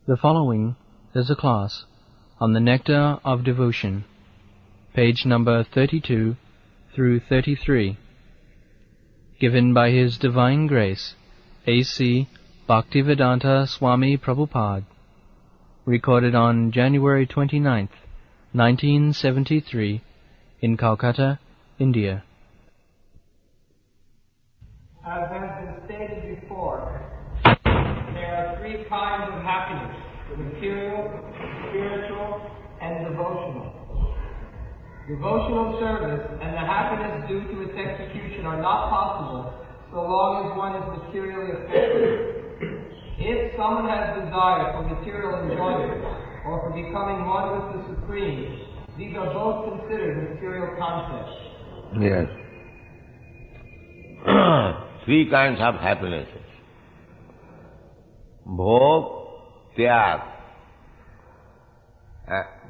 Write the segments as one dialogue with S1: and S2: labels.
S1: The following is a class on the Nectar of Devotion, page number 32 through 33, given by His Divine Grace, A.C. Bhaktivedanta Swami Prabhupāda, recorded on January 29th, 1973, in Calcutta, India.
S2: As has been stated before, there are three kinds of happiness: material, spiritual, and devotional. Devotional service and the happiness due to its execution are not possible so long as one is materially affected. If someone has desire for material enjoyment or for becoming one with the Supreme, these are both considered material concepts.
S3: Yes. Three kinds of happinesses. Bhog, Tyag,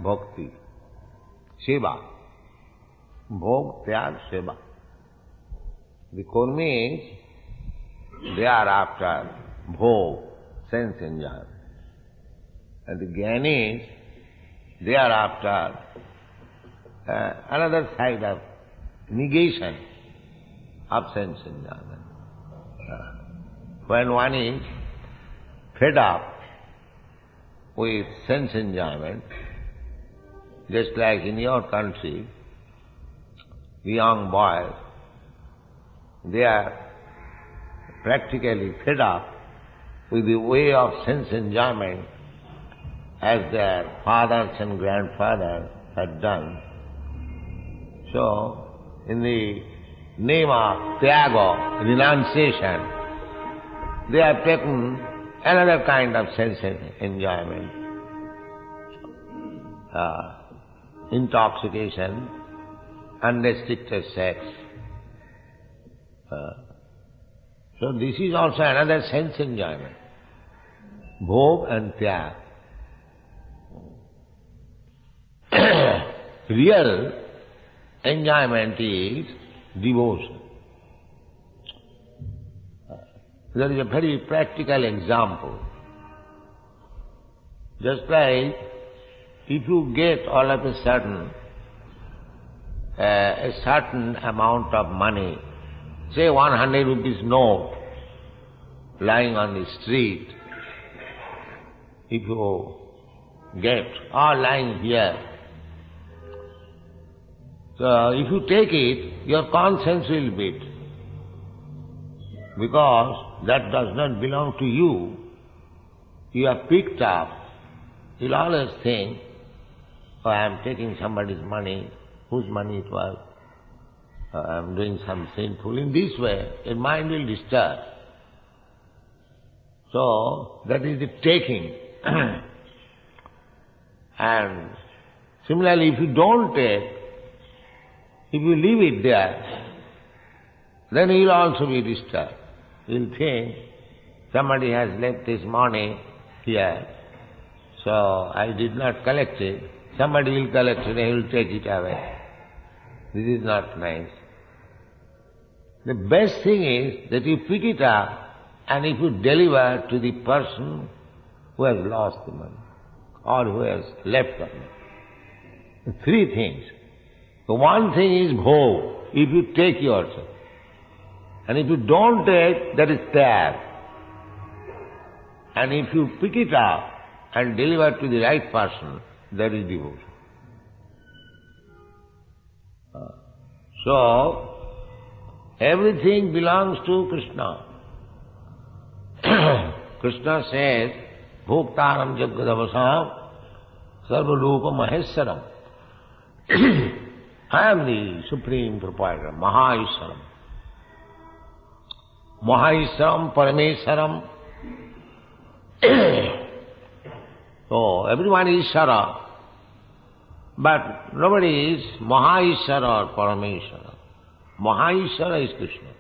S3: Bhakti, Seva. Bhog, Tyag, Seva. The core means they are after Bhog, sense enjoyment. And the Jnanis, they are after another side of negation of sense enjoyment. When one is fed up with sense enjoyment, just like in your country, the young boys, they are practically fed up with the way of sense enjoyment as their fathers and grandfathers had done. So, in the name of Tyaga, renunciation, they have taken another kind of sense enjoyment. Intoxication, unrestricted sex. So this is also another sense enjoyment. Bhog and Tyag. Real enjoyment is devotion. There is a very practical example. Just like if you get all of a sudden a certain amount of money, say 100 rupees note lying on the street, if you get, or lying here, so if you take it, your conscience will beat, because that does not belong to you. You have picked up. You'll always think, oh, I am taking somebody's money, whose money it was, I am doing some sinful. In this way, your mind will disturb. So, that is the taking. And similarly, if you don't take, if you leave it there, then you will also be disturbed. You will think, somebody has left this money here, so I did not collect it. Somebody will collect it and he will take it away. This is not nice. The best thing is that you pick it up and if you deliver to the person who has lost the money or who has left the money. Three things. The one thing is bhog, if you take yourself. And if you don't take, that is tyag. And if you pick it up and deliver to the right person, that is devotion. So, everything belongs to Krishna. Krishna says, Bhoktaram Jagadavasam Sarvarupa Maheswaram. I am the Supreme Proprietor, Mahaishwaram. Mahaishwaram, Parameshwaram. So, everyone is Ishvara, but nobody is Mahaishwara or Parameshwara. Mahaishwara is Krishna.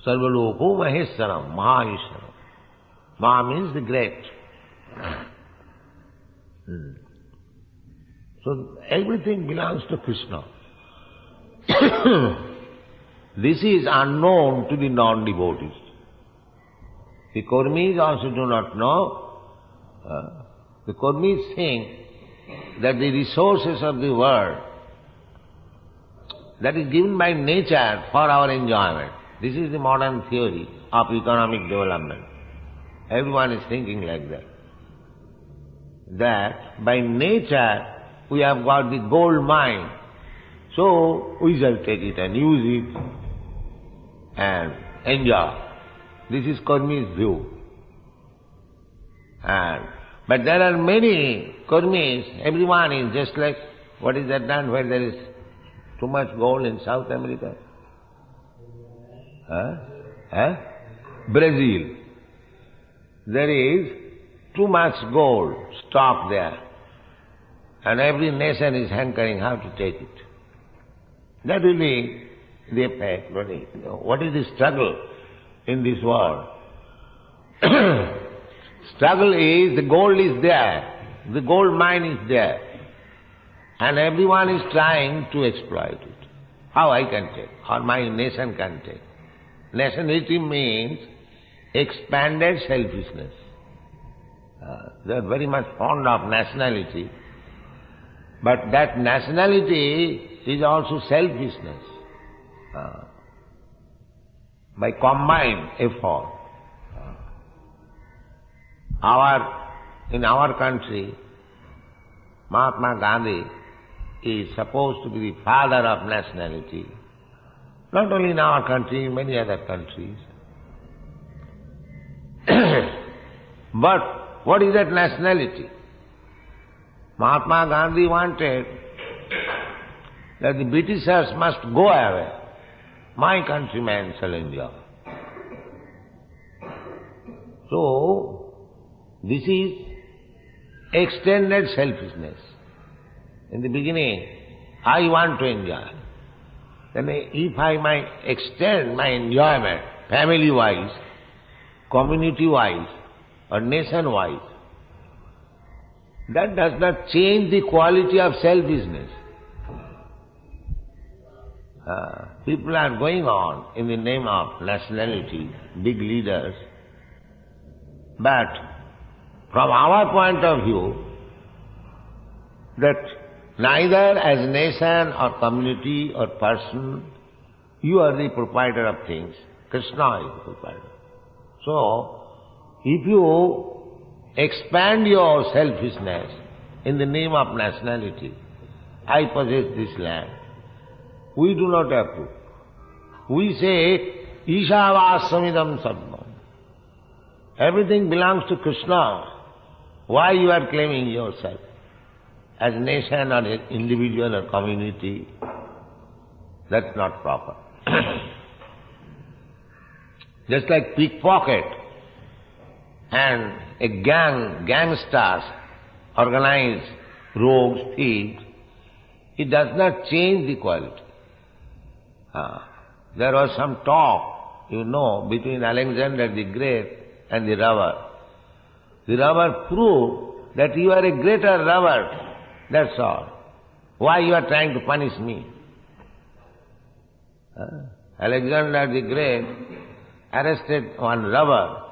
S3: Sarvaloku Maheshwaram, Mahaishwaram. Maha means the great. So, everything belongs to Krishna. This is unknown to the non-devotees. The Kurmis also do not know, The Kurmis think that the resources of the world, that is given by nature for our enjoyment. This is the modern theory of economic development. Everyone is thinking like that. That by nature we have got the gold mine, so we shall take it and use it and enjoy. This is Kurmi's view. But there are many Kurmis, everyone is just like, what is that land where there is too much gold in South America? Brazil. There is too much gold stock there, and every nation is hankering how to take it. That will be the effect. What is the struggle in this world? Struggle is, the gold is there, the gold mine is there, and everyone is trying to exploit it. How I can take, or my nation can take. Nationality means expanded selfishness. They are very much fond of nationality, but that nationality is also selfishness. By combined effort. In our country, Mahatma Gandhi is supposed to be the father of nationality. Not only in our country, in many other countries. But what is that nationality? Mahatma Gandhi wanted that the Britishers must go away. My countrymen shall enjoy. So, this is extended selfishness. In the beginning, I want to enjoy. Then if I might extend my enjoyment, family-wise, community-wise, or nation-wise, that does not change the quality of selfishness. People are going on in the name of nationality, big leaders, but from our point of view, that neither as nation or community or person, you are the proprietor of things. Krishna is the proprietor. So, if you expand your selfishness in the name of nationality, I possess this land, we do not approve. We say, Ishavāsamidam sarvam. Everything belongs to Krishna. Why you are claiming yourself? As nation or individual or community, that's not proper. Just like pickpocket and a gangsters, organized rogues, thieves, it does not change the quality. There was some talk, between Alexander the Great and the robber. The robber proved that you are a greater robber. That's all. Why you are trying to punish me? Alexander the Great arrested one robber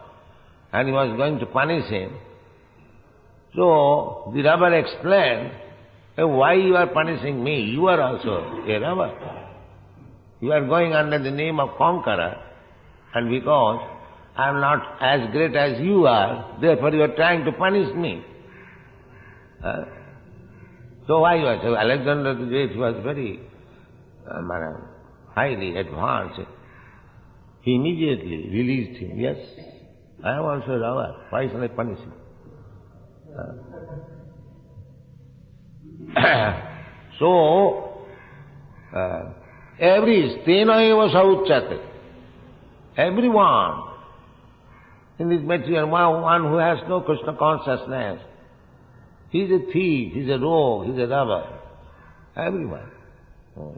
S3: and he was going to punish him. So the robber explained, why you are punishing me? You are also a robber. You are going under the name of conqueror, and because I am not as great as you are, therefore you are trying to punish me. So why you are? So Alexander the Great was very highly advanced. He immediately released him. Yes, I am also a robber. Why shall I punish him? So, every stena eva sauchyate. Everyone in this material, one who has no Krishna consciousness, he is a thief, he is a rogue, he is a robber. Everyone.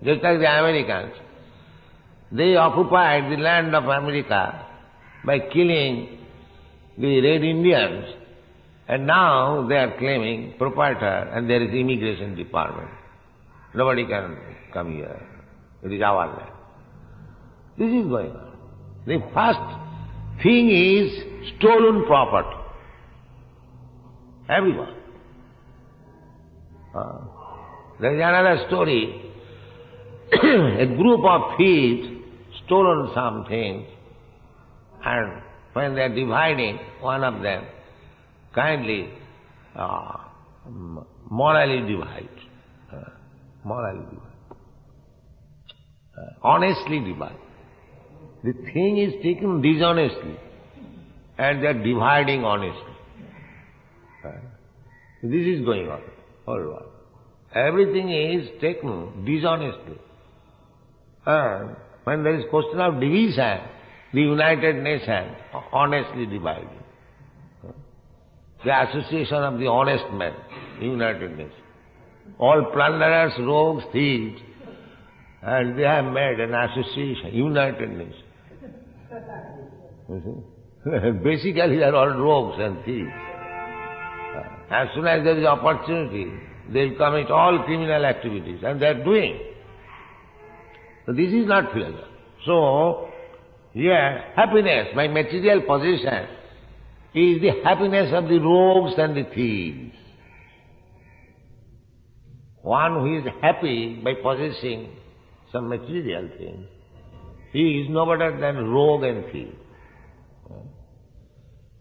S3: Just like the Americans. They occupied the land of America by killing the Red Indians, and now they are claiming proprietor and there is immigration department. Nobody can come here. It is our land. This is going on. The first thing is stolen property. everyone. There is another story. A group of thieves stolen something, and when they are dividing, one of them kindly morally divides. Honestly divide. The thing is taken dishonestly, and they are dividing honestly. This is going on all over. Everything is taken dishonestly. And when there is question of division, the United Nations honestly dividing. The Association of the Honest Men, United Nations. All plunderers, rogues, thieves, and they have made an association, United Nations. Basically they are all rogues and thieves. As soon as there is opportunity, they will commit all criminal activities, and they are doing. So this is not pleasure. So, happiness by material possession is the happiness of the rogues and the thieves. One who is happy by possessing some material thing, he is no better than rogue and thief.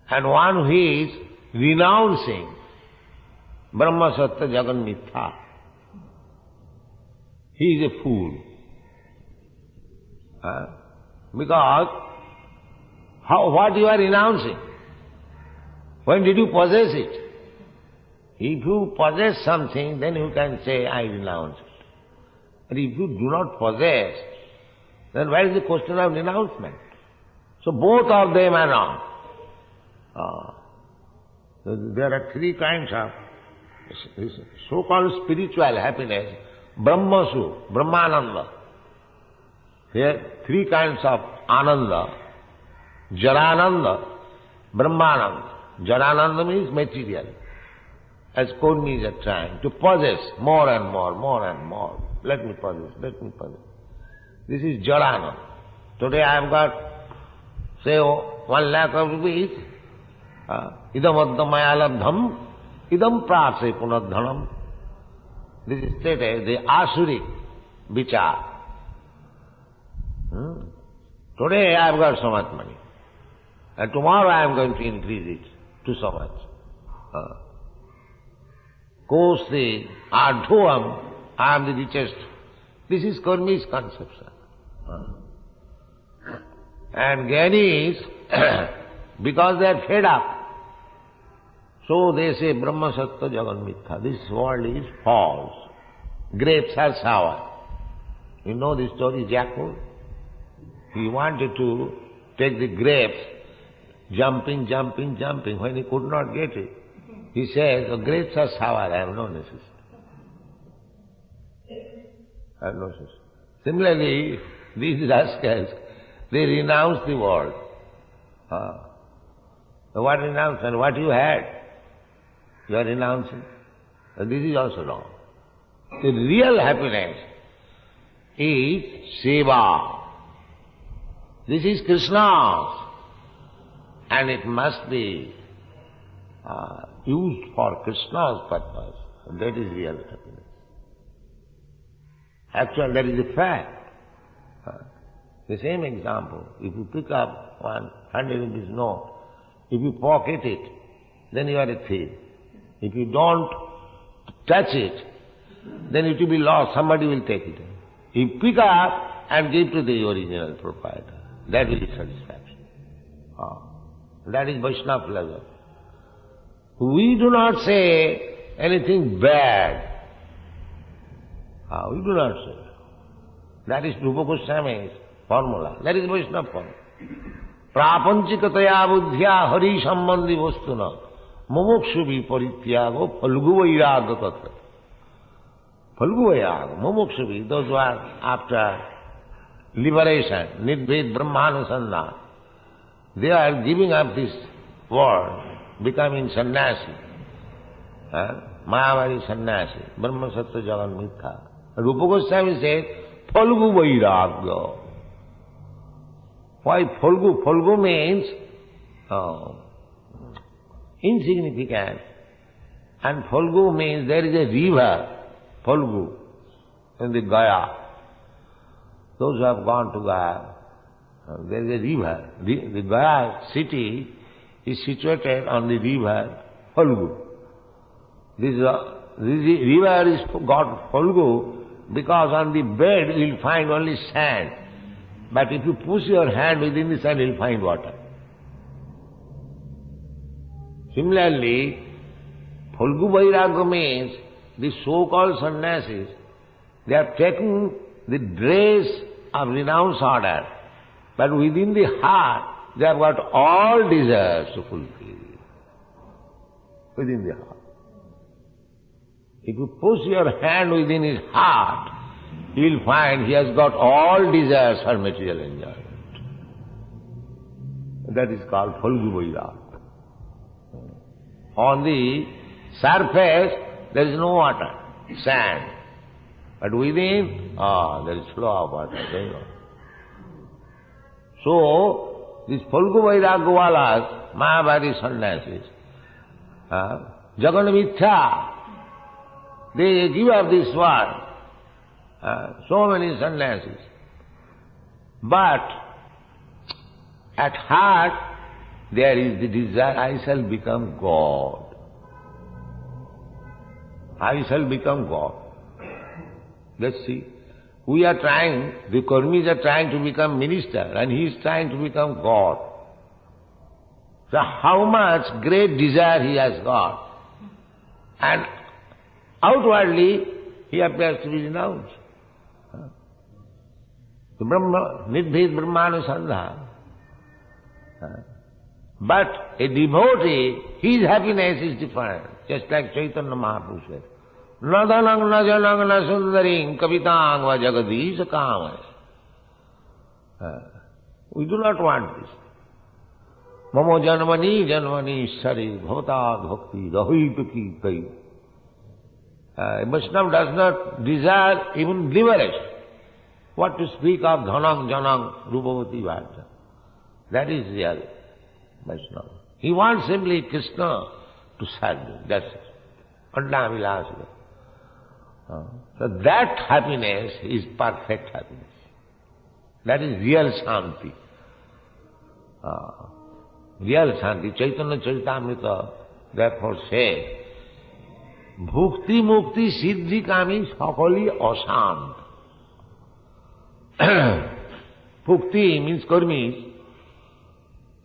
S3: And one who is renouncing Brahma Satya Jagan Mithya, he is a fool. Because what you are renouncing? When did you possess it? If you possess something, then you can say, I renounce it. But if you do not possess, then where is the question of renouncement? So both of them are wrong. There are three kinds of so-called spiritual happiness. Brahmasu, Brahmananda. Here, three kinds of Ananda. Jarananda, Brahmananda. Jarananda means material. As Kurmis are trying to possess more and more, more and more. Let me possess, let me possess. This is Jarananda. Today I have got, say, 1 lakh of rupees. Idam addhamaya labdham, idam prapse punadhanam. This is stated, the asuric vichar. Today I have got so much money, and tomorrow I am going to increase it to so much. Kosti, ardhuam, I am the richest. This is Kurmi's conception. And Gyanis, because they are fed up, so they say Brahma Satya Jagan Mithya. This world is false. Grapes are sour. You know the story, Jackal? He wanted to take the grapes, jumping. When he could not get it, he says, the grapes are sour, I have no necessity. I have no necessity. Similarly, these rascals, they renounce the world. What renounce? And what you had, you are renouncing. And this is also wrong. The real happiness is seva. This is Krishna's, and it must be used for Krishna's purpose. That is real happiness. Actually, that is a fact. The same example, if you pick up 100 rupees note, if you pocket it, then you are a thief. If you don't touch it, then it will be lost, somebody will take it. You pick up and give to the original proprietor. That will be satisfaction. That is Vaishnava pleasure. We do not say anything bad. We do not say. That is Rupa Goswami's formula. That is Vaishnava formula. Prapanchikataya buddhya hari sambandhi vastuna mumukshu viparityago phalgu vairaga tatra. Phalgu vairaga, mumukshu, those who are after liberation, nidved brahmanusandhana, they are giving up this world, becoming sannyasi. Mayavadi sannyasi, Brahma Satya Jagan Mithya. Rupa Goswami says, Phalgu Vairagya. Why Phalgu? Phalgu means insignificant, And Phalgu means there is a river, Phalgu, in the Gaya. Those who have gone to Gaya, there is a river. The Gaya city is situated on the river Phalgu. This river is called Phalgu because on the bed you will find only sand. But if you push your hand within the sand, you will find water. Similarly, Phalgu Vairagya means the so-called sannyasis, they have taken the dress of renounced order, but within the heart they have got all desires to fulfill. Within the heart. If you push your hand within his heart, you will find he has got all desires for material enjoyment. That is called Phalgu Vairagya. On the surface, there is no water, sand. But within, there is flow of water going on. So, these Phalgu Vairagyawalas, Mahabharati sannyasis, Jagana Mithya, they give up this world. So many sannyasis. But at heart, there is the desire, I shall become God. I shall become God. Let's see. We are trying, the Karmis are trying to become minister, and he is trying to become God. So how much great desire he has got. And outwardly, he appears to be renounced. The Brahma, Nidbhed Brahmanusandha. But a devotee, his happiness is different, just like Chaitanya Mahaprabhu said. Na dhanang na janang na sundaring kavitang va jagadisha kamaya. We do not want this. Mamo janmani janmani sari bhavata bhakti rahita ki kai. A Vaishnava does not desire even liberation. What to speak of dhanang janang rupavati vajja. That is real Vaishnava. He wants simply Krishna to serve him. That's it. Anna vilasya. So that happiness is perfect happiness. That is real Shanti. Real Shanti. Chaitanya Charitamrita therefore says, Bhukti Mukti Siddhi Kami Sakali Ashant. Bhukti means karmis,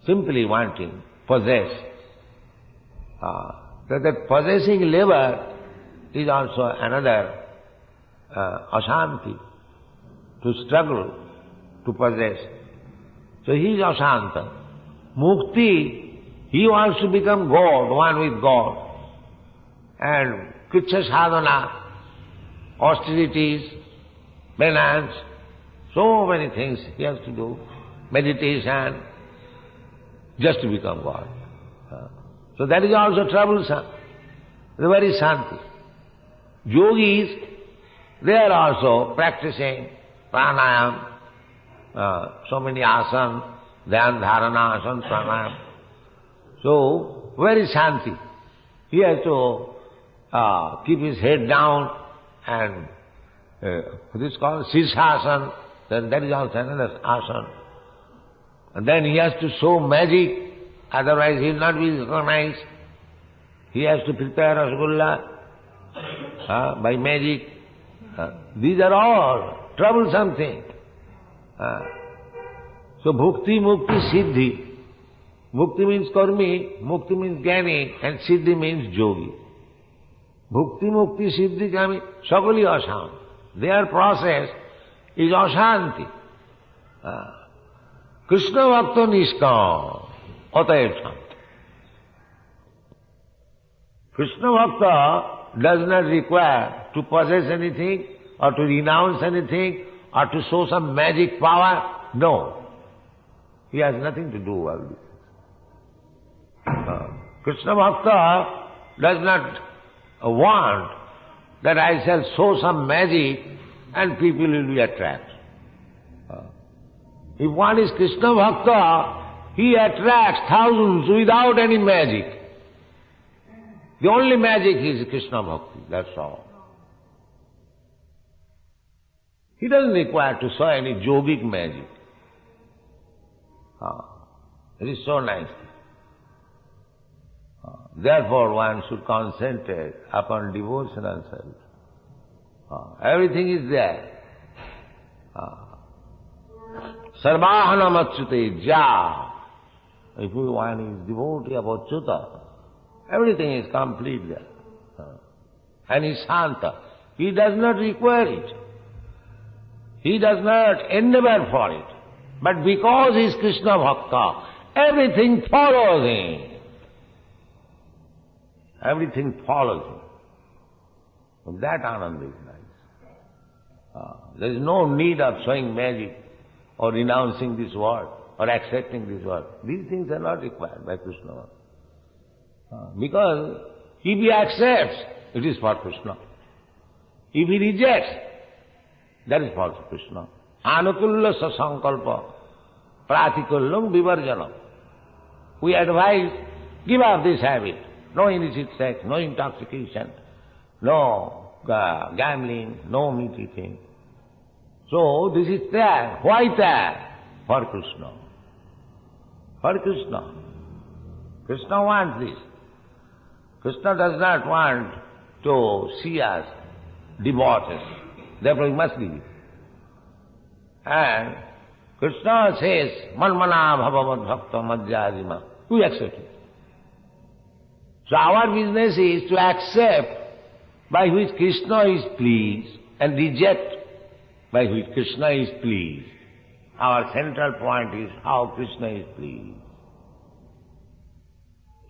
S3: simply wanting, possess. That possessing lever is also another ashanti, to struggle, to possess. So he is ashanta. Mukti, he wants to become God, one with God. And Krishna sadhana, austerities, penance, so many things he has to do. Meditation, just to become God. So that is also troublesome. The very shanti. Yogis, they are also practicing pranayam, so many asana, dhyan, dharana, asana, pranayam. So, very shanti. He has to keep his head down and what is called sirsasana, then that is also another asana. And then he has to show magic, otherwise he will not be recognized. He has to prepare rasgulla by magic. These are all troublesome things. So bhukti, mukti, siddhi. Bhukti means karmi, mukti means jnani, and siddhi means yogi. Bhukti, mukti, siddhi, kami, sakali ashanti. Their process is ashanti. Krishna bhakta niskam, atayat shanti. Krishna bhakta does not require to possess anything, or to renounce anything, or to show some magic power. No. He has nothing to do with all this. Krishna bhakta does not want that I shall show some magic and people will be attracted. If one is Krishna bhakta, he attracts thousands without any magic. The only magic is Krishna Bhakti, that's all. He doesn't require to show any yogic magic. It is so nice. Therefore one should concentrate upon devotional service. Everything is there. Sarvahanam achyute ja. If one is devotee of Achyuta, everything is complete there. And he is Shanta. He does not require it. He does not endeavor for it. But because he is Krishna Bhakta, everything follows him. Everything follows him. That Ananda is nice. There is no need of showing magic or renouncing this word or accepting this word. These things are not required by Krishna. Because if he accepts, it is for Krishna. If he rejects, that is for Krishna. Anukulla sasankalpa pratikullum vivarjanam. We advise, give up this habit. No illicit sex, no intoxication, no gambling, no meat eating. So this is there. Why there? For Krishna. For Krishna. Krishna wants this. Krishna does not want to see us devotees. Therefore he must give it. And Krishna says, Manmana bhavavad bhakta madhyadima. We accept it. So our business is to accept by which Krishna is pleased and reject by which Krishna is pleased. Our central point is how Krishna is pleased.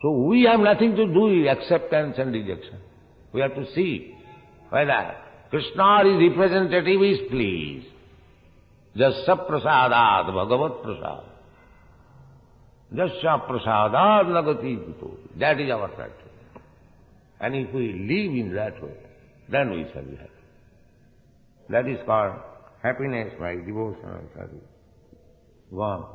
S3: So we have nothing to do with acceptance and rejection. We have to see whether Krishna is representative is pleased. Jasya prasadat Bhagavad prasad. Jasya prasadat nagati pito. That is our practice. And if we live in that way, then we shall be happy. That is called happiness by devotional service. Go on.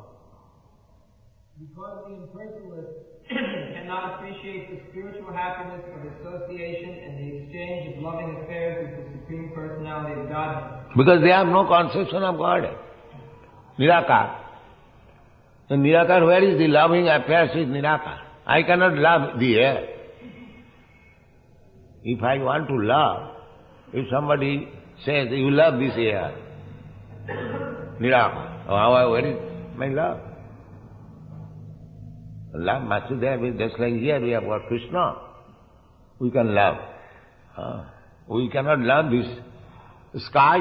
S2: Because the impersonalist cannot appreciate the spiritual happiness of association and the exchange of loving affairs with the Supreme Personality of Godhead.
S3: Because they have no conception of Godhead. Nirakar. In Nirakar, where is the loving affairs with Nirakar? I cannot love the air. If I want to love, if somebody says, you love this air, Nirakar, where is my love? Love must be there, just like here we have got Krishna. We can love. We cannot love this sky.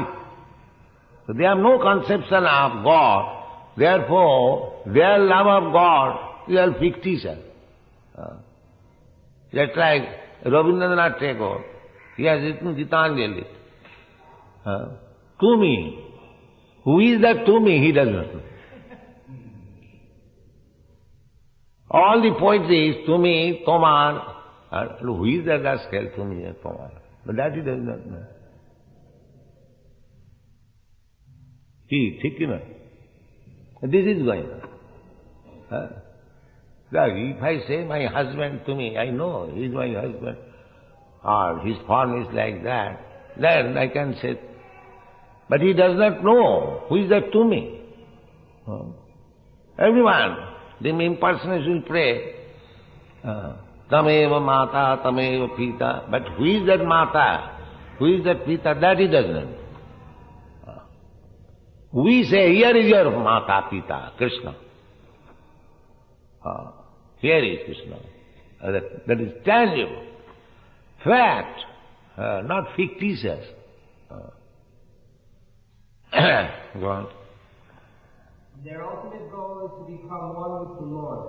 S3: So they have no conception of God. Therefore, their love of God is all fictitious. Just like Rabindranath Tagore, he has written Gitanjali. To me. Who is that to me? He does not know. All the poetry is to me, Tomar. Who is that rascal to me, Tomar? But that he does not know. He is thick enough. This is going on. If I say my husband to me, I know he is my husband, or his form is like that, then I can say, but he does not know who is that to me. Everyone, the impersonators will pray, Tameva Mata, Tameva Pita, but who is that Mata, who is that Pita, that he does not know. We say, here is your Mata, Pita, Krishna. Here is Krishna. That is tangible. Fact, not fictitious. Go on.
S2: Their ultimate goal is to become one with the Lord.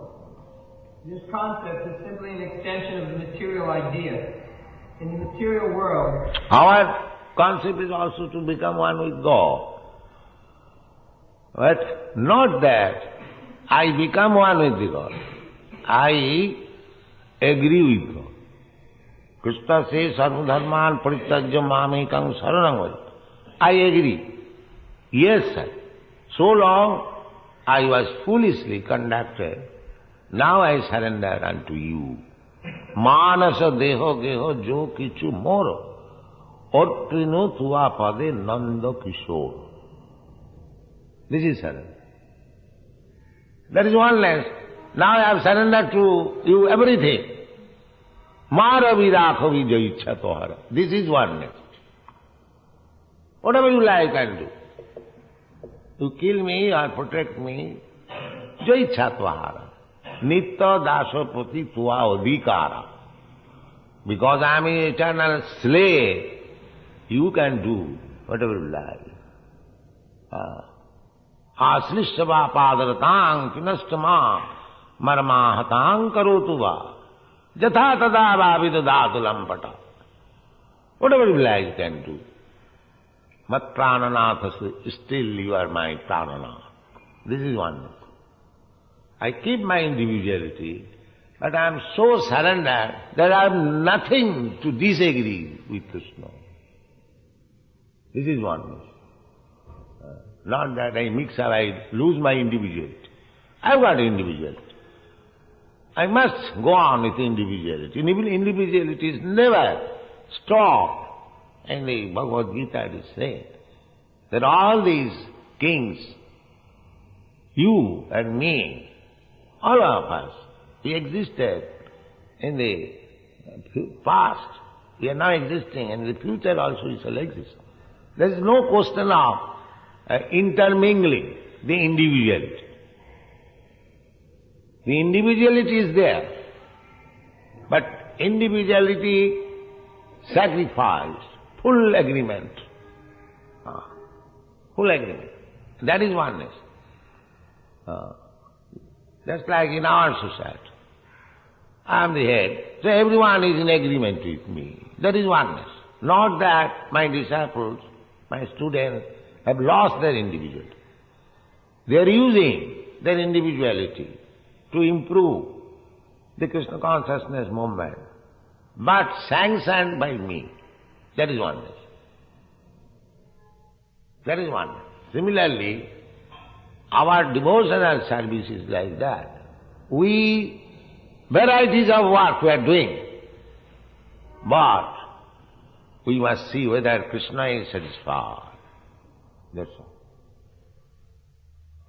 S2: This concept is simply an extension of the material idea. In the material world,
S3: our concept is also to become one with God. But not that I become one with the God. I agree with God. Krishna says, Sarva dharman parityajya mamekam saranam vaja. I agree. Yes, sir. So long I was foolishly conducted. Now I surrender unto you. Manasa deho geho jo kichu moro. Otrino tua pade nanda kishore. This is surrender. That is oneness. Now I have surrendered to you everything. Mara virakho vijay ichha tohara. This is oneness. Whatever you like I can do. You kill me or protect me, jo ichha tohara. Nitya dasapati tua adhikara. Because I am an eternal slave, you can do whatever you like. Aslishtava padaratang pinastama marmahatang karotuva jatha tada vavidadatu lampata. Whatever you like you can do. Mat prananathas, still you are my prananath. This is oneness. I keep my individuality, but I am so surrendered that I have nothing to disagree with Krishna. This is oneness. Not that I mix up, I lose my individuality. I have got individuality. I must go on with individuality. Individuality is never stopped. And the Bhagavad Gita is saying that all these kings, you and me, all of us, we existed in the past, we are now existing, and in the future also we shall exist. There is no question of intermingling the individuality. The individuality is there, but individuality sacrificed, full agreement. Full agreement. That is oneness. Just like in our society. I am the head, so everyone is in agreement with me. That is oneness. Not that my disciples, my students have lost their individuality. They are using their individuality to improve the Krishna consciousness movement, but sanctioned by me. That is oneness. That is oneness. Similarly, our devotional service is like that. Varieties of work we are doing, but we must see whether Krishna is satisfied. That's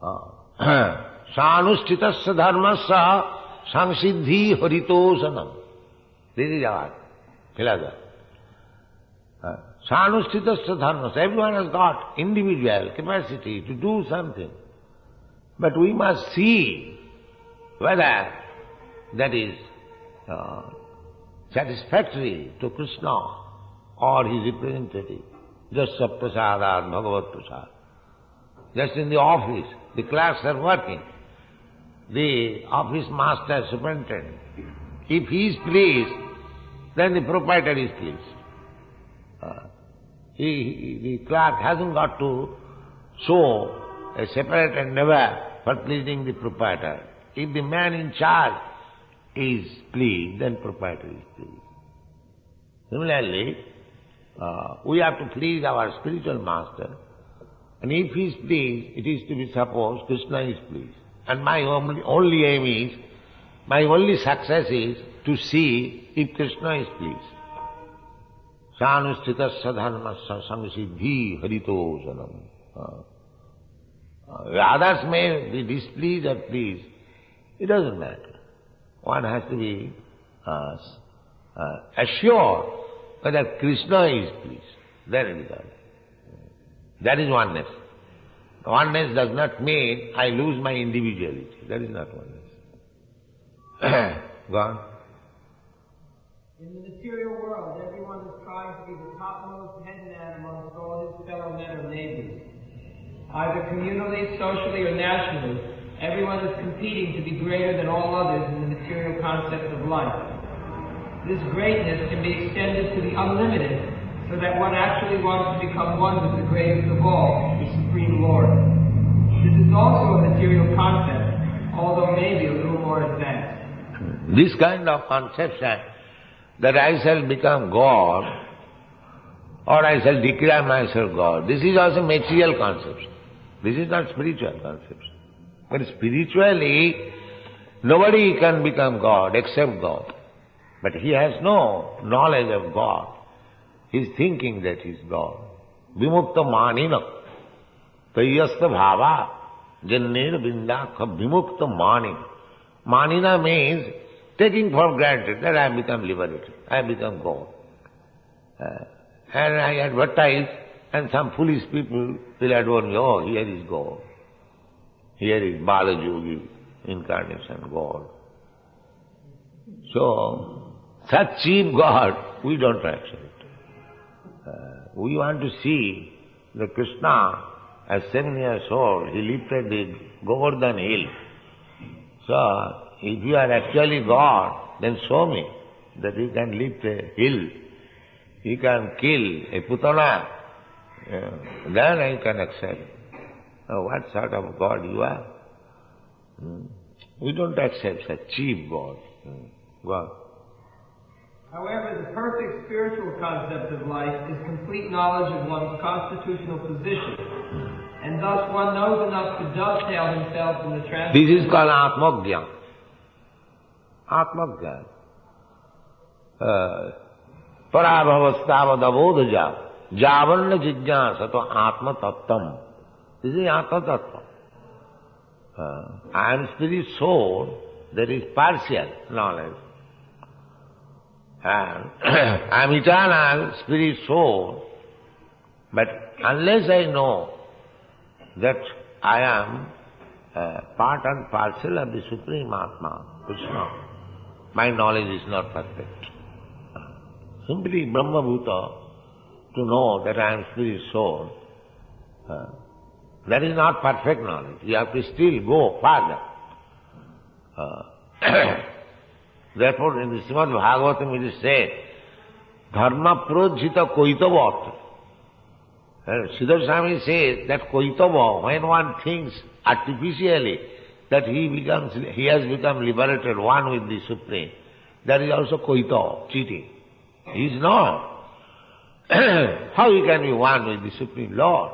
S3: all. Sanusthitasya dharmasya samsiddhi haritosanam. This is our philosophy. Sanusthitasya dharmasya. Everyone has got individual capacity to do something. But we must see whether that is satisfactory to Krishna or his representative. Just prasadat, Bhagavad prasad. Just in the office, the clerks are working. The office master, superintendent, if he is pleased, then the proprietor is pleased. The clerk hasn't got to show a separate endeavor for pleasing the proprietor. If the man in charge is pleased, then proprietor is pleased. Similarly, we have to please our spiritual master, and if he is pleased, it is to be supposed Krishna is pleased. And my only aim is, my only success is to see if Krishna is pleased. Sanusthitasya dharmasya samsiddhi haritosanam. Others may be displeased or pleased. It doesn't matter. One has to be assured whether Krishna is pleased. Then it is all. That is oneness. Oneness does not mean I lose my individuality. That is not oneness. Go on.
S2: In the material world, everyone is trying to be the topmost head man amongst all his fellow men or neighbors. Either communally, socially, or nationally, everyone is competing to be greater than all others in the material concept of life. This greatness can be extended to the unlimited, so that one actually wants to become one with the greatest of all, the Supreme Lord. This is also a material concept, although maybe a little more advanced.
S3: This kind of conception, that I shall become God, or I shall declare myself God, this is also material conception. This is not spiritual conception. But spiritually, nobody can become God except God. But he has no knowledge of God. He is thinking that he is God. Vimukta manina tayyasta bhava jannir vindakha vimukta manina. Manina means taking for granted that I have become liberated, I have become God. And I advertise, and some foolish people will adorn me, oh, here is God. Here is Balayogi, incarnation God. So, such cheap God, we don't accept. We want to see the Krishna, as 7 years old, he lifted the Govardhan hill. So, if you are actually God, then show me that you can lift a hill. You can kill a putana. Then I can accept. What sort of God you are? We don't accept such cheap God. God.
S2: However, the perfect spiritual concept of life is complete knowledge of one's constitutional position, and thus one knows enough to dovetail himself in the transformation.
S3: This is called Atmagyan. Atmagyan. Parabhavastavad javanna jijñāsato atma tattam. This is atma tattva. I am spirit soul, that is partial knowledge. And I am eternal spirit soul, but unless I know that I am part and parcel of the Supreme Atma, Krishna, my knowledge is not perfect. Simply Brahma Bhuta, to know that I am spirit soul, that is not perfect knowledge. You have to still go further. Therefore, in the Shrimad Bhagavatam it is said, Dharma projita koitava. Siddhar Swami says that koitava, when one thinks artificially that he has become liberated, one with the Supreme, that is also koitava, cheating. He is not. How he can be one with the Supreme Lord?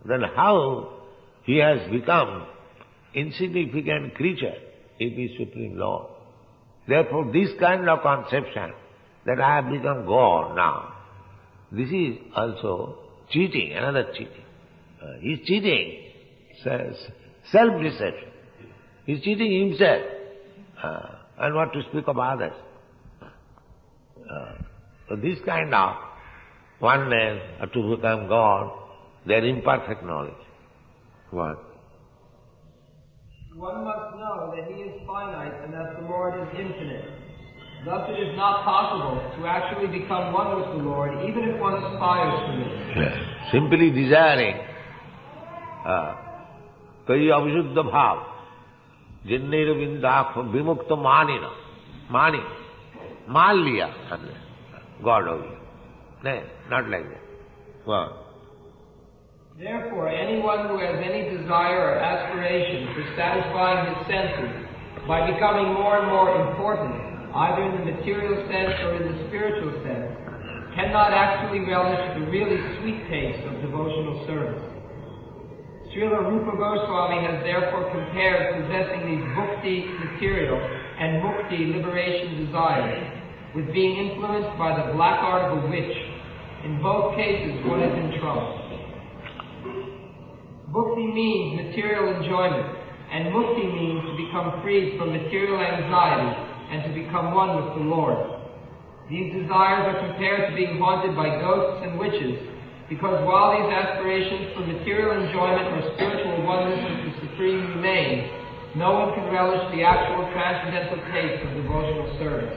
S3: Then how he has become insignificant creature if he is Supreme Lord? Therefore, this kind of conception that I have become God now, this is also cheating, another cheating. He is cheating, self-deception. He is cheating himself. And what to speak of others. So this kind of oneness or to become God, they are imperfect knowledge. What?
S2: One must know that he is finite and that the Lord is infinite. Thus it is not possible to actually become one with the Lord, even if one aspires to it.
S3: Yes. Simply desiring Kari Avisuddha Bhav Jinnera Vindakha Vimukta Manina Mani Malya God of you. No, not like that. Wow.
S2: Therefore, anyone who has any desire or aspiration for satisfying his senses by becoming more and more important, either in the material sense or in the spiritual sense, cannot actually relish the really sweet taste of devotional service. Srila Rupa Goswami has therefore compared possessing these bhukti material and mukti liberation desires with being influenced by the black art of a witch. In both cases, one is in trouble. Bhukti means material enjoyment, and mukti means to become freed from material anxiety and to become one with the Lord. These desires are compared to being haunted by ghosts and witches, because while these aspirations for material enjoyment or spiritual oneness with the Supreme remain, no one can relish the actual transcendental taste of devotional service.